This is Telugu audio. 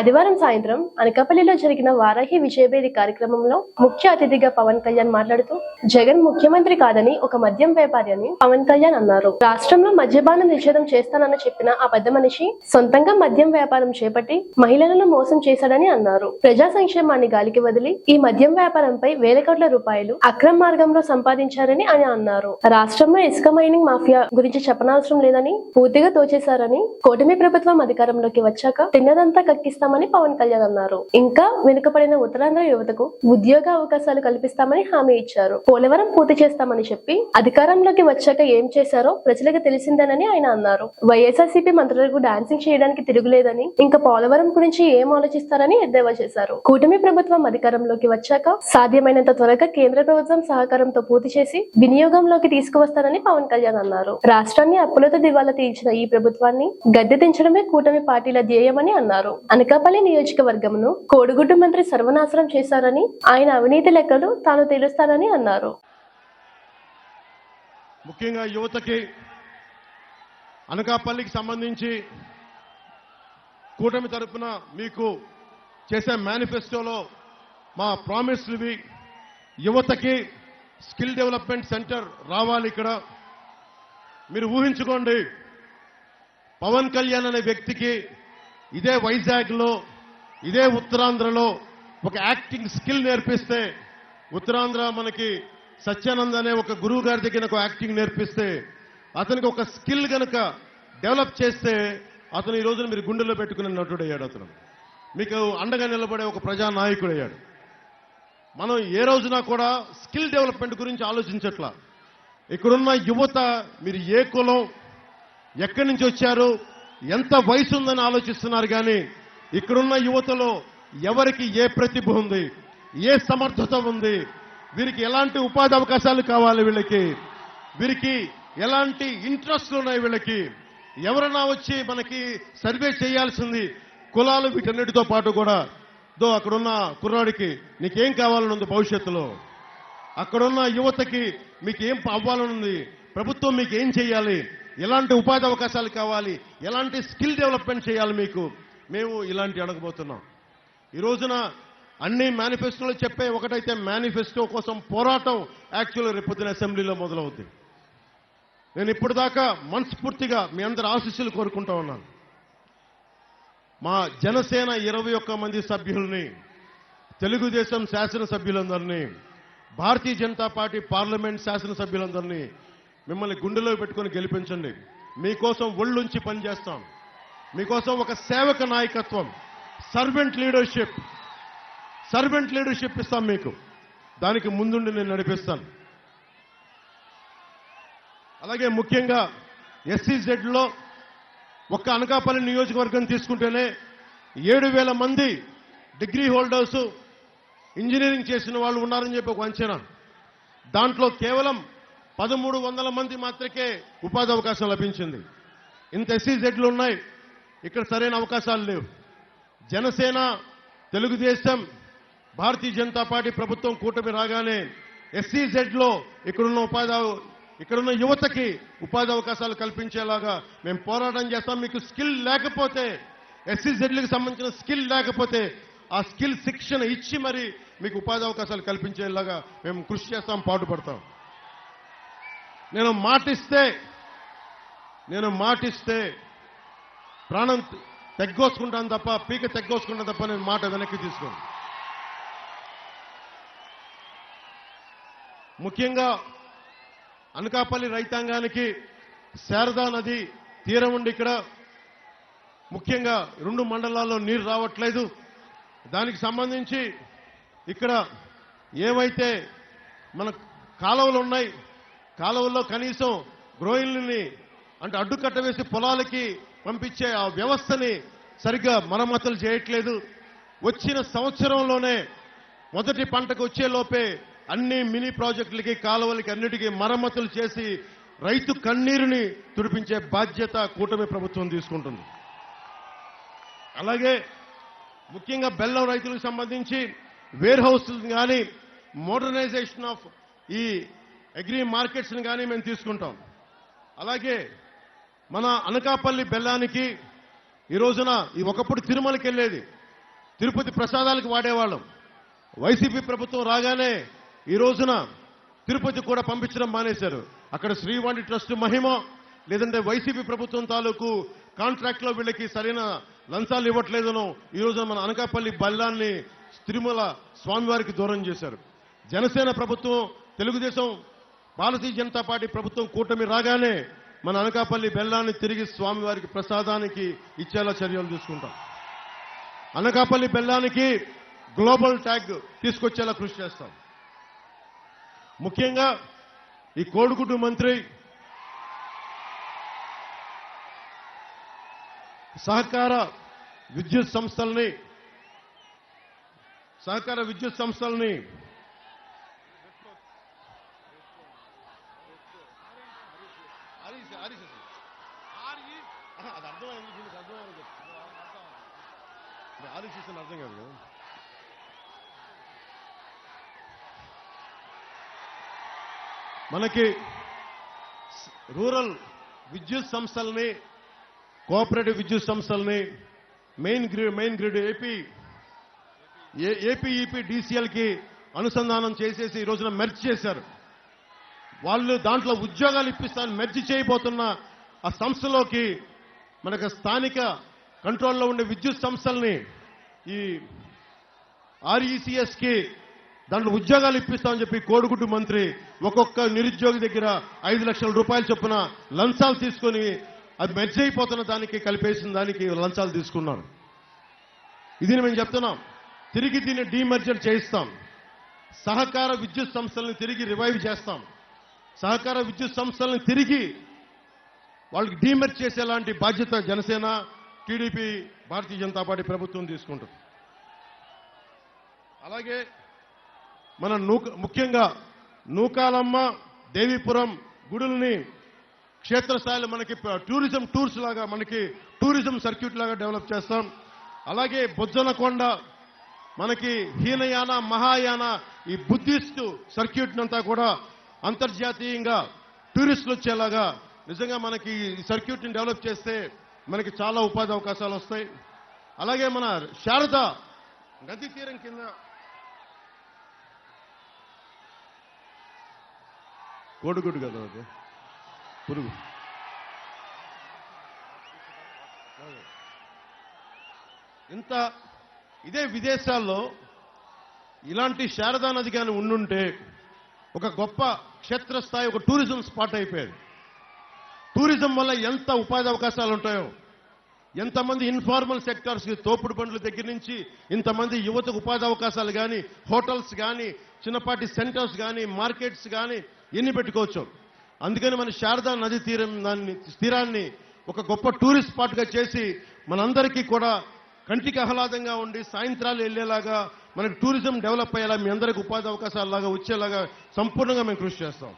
ఆదివారం సాయంత్రం అనకాపల్లిలో జరిగిన వారాహి విజయభేరి కార్యక్రమంలో ముఖ్య అతిథిగా పవన్ కళ్యాణ్ మాట్లాడుతూ జగన్ ముఖ్యమంత్రి కాదని ఒక మద్యం వ్యాపారి అని పవన్ కళ్యాణ్ అన్నారు. రాష్ట్రంలో మద్యపాన నిషేధం చేస్తానని చెప్పిన ఆ పెద్ద మనిషి సొంతంగా మద్యం వ్యాపారం చేపట్టి మహిళలను మోసం చేశాడని అన్నారు. ప్రజా సంక్షేమాన్ని గాలికి వదిలి ఈ మద్యం వ్యాపారంపై వేల కోట్ల రూపాయలు అక్రమ మార్గంలో సంపాదించారని ఆయన అన్నారు. రాష్ట్రంలో ఇసుక మైనింగ్ మాఫియా గురించి చెప్పనవసరం లేదని పూర్తిగా తోచేశారని, కూటమి ప్రభుత్వం అధికారంలోకి వచ్చాక తిన్నదంతా కక్కిస్తామని పవన్ కళ్యాణ్ అన్నారు. ఇంకా వెనుకబడిన ఉత్తరాంధ్ర యువతకు ఉద్యోగ అవకాశాలు కల్పిస్తామని హామీ ఇచ్చారు. పోలవరం పూర్తి చేస్తామని చెప్పి అధికారంలోకి వచ్చాక ఏం చేశారో ప్రజలకు తెలిసిందేనని ఆయన అన్నారు. వైఎస్ఆర్సీపీ మంత్రులకు డాన్సింగ్ చేయడానికి తిరుగులేదని, ఇంకా పోలవరం గురించి ఏం ఆలోచిస్తారని ఎద్దేవా చేశారు. కూటమి ప్రభుత్వం అధికారంలోకి వచ్చాక సాధ్యమైనంత త్వరగా కేంద్ర ప్రభుత్వం సహకారంతో పూర్తి చేసి వినియోగంలోకి తీసుకువస్తారని పవన్ కళ్యాణ్ అన్నారు. రాష్ట్రాన్ని అప్పులతో దివాలా తీయించిన ఈ ప్రభుత్వాన్ని గద్దె దించడమే కూటమి పార్టీల ధ్యేయమని అన్నారు. అనకాపల్లి నియోజకవర్గమును కోడిగుడ్డు మంత్రి సర్వనాశనం చేశారని, ఆయన అవినీతి లెక్కలు తాను తెలుస్తానని అన్నారు. ముఖ్యంగా యువతకి అనకాపల్లికి సంబంధించి కూటమి తరపున మీకు చేసే మేనిఫెస్టోలో మా ప్రామిస్లు యువతకి స్కిల్ డెవలప్మెంట్ సెంటర్ రావాలి. ఇక్కడ మీరు ఊహించుకోండి, పవన్ కళ్యాణ్ అనే వ్యక్తికి ఇదే వైజాగ్లో, ఇదే ఉత్తరాంధ్రలో ఒక యాక్టింగ్ స్కిల్ నేర్పిస్తే, ఉత్తరాంధ్ర మనకి సత్యానంద్ అనే ఒక గురువు గారి దగ్గర ఒక యాక్టింగ్ నేర్పిస్తే, అతనికి ఒక స్కిల్ గనక డెవలప్ చేస్తే అతను ఈ రోజున మీరు గుండెల్లో పెట్టుకునే నటుడయ్యాడు. అతను మీకు అండగా నిలబడే ఒక ప్రజానాయకుడు అయ్యాడు. మనం ఏ రోజున కూడా స్కిల్ డెవలప్మెంట్ గురించి ఆలోచించట్లా. ఇక్కడున్న యువత మీరు ఏ కులం, ఎక్కడి నుంచి వచ్చారు, ఎంత వయసు ఉందని ఆలోచిస్తున్నారు. కానీ ఇక్కడున్న యువతలో ఎవరికి ఏ ప్రతిభ ఉంది, ఏ సమర్థత ఉంది, వీరికి ఎలాంటి ఉపాధి అవకాశాలు కావాలి, వీరికి ఎలాంటి ఇంట్రెస్ట్లు ఉన్నాయి, వీళ్ళకి ఎవరన్నా వచ్చి మనకి సర్వే చేయాల్సింది. కులాలు వీటన్నిటితో పాటు కూడా అక్కడున్న కుర్రాడికి నీకేం కావాలని ఉంది భవిష్యత్తులో, అక్కడున్న యువతకి మీకేం అవ్వాలని ఉంది, ప్రభుత్వం మీకు ఏం చేయాలి, ఎలాంటి ఉపాధి అవకాశాలు కావాలి, ఎలాంటి స్కిల్ డెవలప్మెంట్ చేయాలి, మేము ఇలాంటి అడగబోతున్నాం. ఈ రోజున అన్ని మేనిఫెస్టోలు చెప్పే ఒకటైతే మేనిఫెస్టో కోసం పోరాటం యాక్చువల్గా రేపొద్దున అసెంబ్లీలో మొదలవుతుంది. నేను ఇప్పటిదాకా మనస్ఫూర్తిగా మీ అందరి ఆశీస్సులు కోరుకుంటా ఉన్నాను. మా జనసేన 21 మంది సభ్యుల్ని, తెలుగుదేశం శాసనసభ్యులందరినీ, భారతీయ జనతా పార్టీ పార్లమెంట్ శాసనసభ్యులందరినీ మిమ్మల్ని గుండెలో పెట్టుకుని గెలిపించండి. మీకోసం ఒళ్ళుంచి పనిచేస్తాం. మీకోసం ఒక సేవక నాయకత్వం, సర్వెంట్ లీడర్షిప్ ఇస్తాం మీకు. దానికి ముందుండి నేను నడిపిస్తాను. అలాగే ముఖ్యంగా SEZలో ఒక్క అనకాపల్లి నియోజకవర్గం తీసుకుంటేనే 7,000 మంది డిగ్రీ హోల్డర్స్, ఇంజనీరింగ్ చేసిన వాళ్ళు ఉన్నారని చెప్పి ఒక అంచనా. దాంట్లో కేవలం 1,300 మంది మాత్రమే ఉపాధి అవకాశం లభించింది. ఇంత SEZలు ఉన్నాయి, ఇక్కడ సరైన అవకాశాలు లేవు. జనసేన, తెలుగుదేశం, భారతీయ జనతా పార్టీ ప్రభుత్వం కూటమి రాగానే SEZలో ఇక్కడున్న యువతకి ఉపాధి అవకాశాలు కల్పించేలాగా మేము పోరాటం చేస్తాం. మీకు స్కిల్ లేకపోతే, SEZలకు సంబంధించిన స్కిల్ లేకపోతే ఆ స్కిల్ శిక్షణ ఇచ్చి మరి మీకు ఉపాధి అవకాశాలు కల్పించేలాగా మేము కృషి చేస్తాం, పాటుపడతాం. నేను మాటిస్తే ప్రాణం తెగ్గోసుకుంటాను తప్ప, పీక తెగ్గోసుకుంటాను తప్ప నేను మాట వెనక్కి తీసుకోను. ముఖ్యంగా అనకాపల్లి రైతాంగానికి శారదా నది తీరం ఉండి ఇక్కడ ముఖ్యంగా 2 మండలాల్లో నీరు రావట్లేదు. దానికి సంబంధించి ఇక్కడ ఏవైతే మన కాలువలు ఉన్నాయి, కాలువల్లో కనీసం గ్రోయిల్ని అంటే అడ్డుకట్ట వేసి పొలాలకి పంపించే ఆ వ్యవస్థని సరిగ్గా మరమ్మతులు చేయట్లేదు. వచ్చిన సంవత్సరంలోనే మొదటి పంటకు వచ్చేలోపే అన్ని మినీ ప్రాజెక్టులకి, కాలువలకి అన్నిటికీ మరమ్మతులు చేసి రైతు కన్నీరుని తుడిపించే బాధ్యత కూటమి ప్రభుత్వం తీసుకుంటుంది. అలాగే ముఖ్యంగా బెల్లం రైతులకు సంబంధించి వేర్ హౌస్లు కానీ, మోడర్నైజేషన్ ఆఫ్ ఈ అగ్రి మార్కెట్స్ని కానీ మేము తీసుకుంటాం. అలాగే మన అనకాపల్లి బెల్లానికి ఈ రోజున ఒకప్పుడు తిరుమలకి వెళ్ళేది, తిరుపతి ప్రసాదాలకు వాడేవాళ్ళం. వైసీపీ ప్రభుత్వం రాగానే ఈ రోజున తిరుపతి కూడా పంపించడం మానేశారు. అక్కడ శ్రీవాణి ట్రస్ట్ మహిమ, లేదంటే వైసీపీ ప్రభుత్వం తాలూకు కాంట్రాక్ట్ లో వీళ్ళకి సరైన లంచాలు ఇవ్వట్లేదనో ఈ రోజున మన అనకాపల్లి బెల్లాన్ని తిరుమల స్వామివారికి దూరం చేశారు. జనసేన ప్రభుత్వం, తెలుగుదేశం, భారతీయ జనతా పార్టీ ప్రభుత్వం కూటమి రాగానే మన అనకాపల్లి బెల్లాన్ని తిరిగి స్వామివారికి ప్రసాదానికి ఇచ్చేలా చర్యలు తీసుకుంటాం. అనకాపల్లి బెల్లానికి గ్లోబల్ ట్యాగ్ తీసుకొచ్చేలా కృషి చేస్తాం. ముఖ్యంగా ఈ కోడిగుడ్డు మంత్రి సహకార విద్యుత్ సంస్థల్ని అది అర్థమైంది, దీనికి అర్థమైంది, ఆర్ఈసీ అర్థం కాదు కదా. మనకి రూరల్ విద్యుత్ సంస్థల్ని, కోఆపరేటివ్ విద్యుత్ సంస్థల్ని మెయిన్ గ్రిడ్ ఏపీఈపీ డీసీఎల్ కి అనుసంధానం చేసేసి ఈ రోజున మెర్జ్ చేశారు. వాళ్ళు దాంట్లో ఉద్యోగాలు ఇప్పిస్తాను మెర్జ్ చేయబోతున్న ఆ సంస్థలోకి మనకు స్థానిక కంట్రోల్లో ఉండే విద్యుత్ సంస్థల్ని ఈ ఆర్ఈసీఎస్ కి దాంట్లో ఉద్యోగాలు ఇప్పిస్తామని చెప్పి కోడిగుడ్డు మంత్రి ఒక్కొక్క నిరుద్యోగి దగ్గర 5 లక్షల రూపాయలు చొప్పున లంచాలు తీసుకొని అది మెర్జ్ అయిపోతున్న దానికి కలిపేసిన దానికి లంచాలు తీసుకున్నారు. ఇది మేము చెప్తున్నాం. తిరిగి దీన్ని డీమర్జర్ చేయిస్తాం. సహకార విద్యుత్ సంస్థలను తిరిగి రివైవ్ చేస్తాం. సహకార విద్యుత్ సంస్థలను తిరిగి వాళ్ళకి డీమర్జ్ చేసేలాంటి బాధ్యత జనసేన, టీడీపీ, భారతీయ జనతా పార్టీ ప్రభుత్వం తీసుకుంటుంది. అలాగే మన ముఖ్యంగా నూకాలమ్మ, దేవీపురం గుడుల్ని క్షేత్రస్థాయిలో మనకి టూరిజం టూర్స్ లాగా, మనకి టూరిజం సర్క్యూట్ లాగా డెవలప్ చేస్తాం. అలాగే బొజ్జనకొండ మనకి హీనయాన, మహాయాన ఈ బుద్ధిస్టు సర్క్యూట్ అంతా కూడా అంతర్జాతీయంగా టూరిస్టులు వచ్చేలాగా నిజంగా మనకి ఈ సర్క్యూట్ ని డెవలప్ చేస్తే మనకి చాలా ఉపాధి అవకాశాలు వస్తాయి. అలాగే మన శారద నది తీరం కింద కోడిగుడ్డు కదా అది పురుగు, ఇంత ఇదే విదేశాల్లో ఇలాంటి శారదా నది కానీ ఉండుంటే ఒక గొప్ప క్షేత్రస్థాయి ఒక టూరిజం స్పాట్ అయిపోయేది. టూరిజం వల్ల ఎంత ఉపాధి అవకాశాలు ఉంటాయో, ఎంతమంది ఇన్ఫార్మల్ సెక్టార్స్ కి, తోపుడు బండ్ల దగ్గర నుంచి ఇంతమంది యువతకు ఉపాధి అవకాశాలు కానీ, హోటల్స్ కానీ, చిన్నపాటి సెంటర్స్ కానీ, మార్కెట్స్ కానీ ఎన్ని పెట్టుకోవచ్చు. అందుకని మన శారదా నది తీరాన్ని ఒక గొప్ప టూరిస్ట్ స్పాట్ గా చేసి మనందరికీ కూడా కంటికి ఆహ్లాదంగా ఉండి సాయంత్రాలు వెళ్లేలాగా మనకు టూరిజం డెవలప్ అయ్యేలా, మీ అందరికీ ఉపాధి అవకాశాలలాగా వచ్చేలాగా సంపూర్ణంగా మేము కృషి చేస్తాం.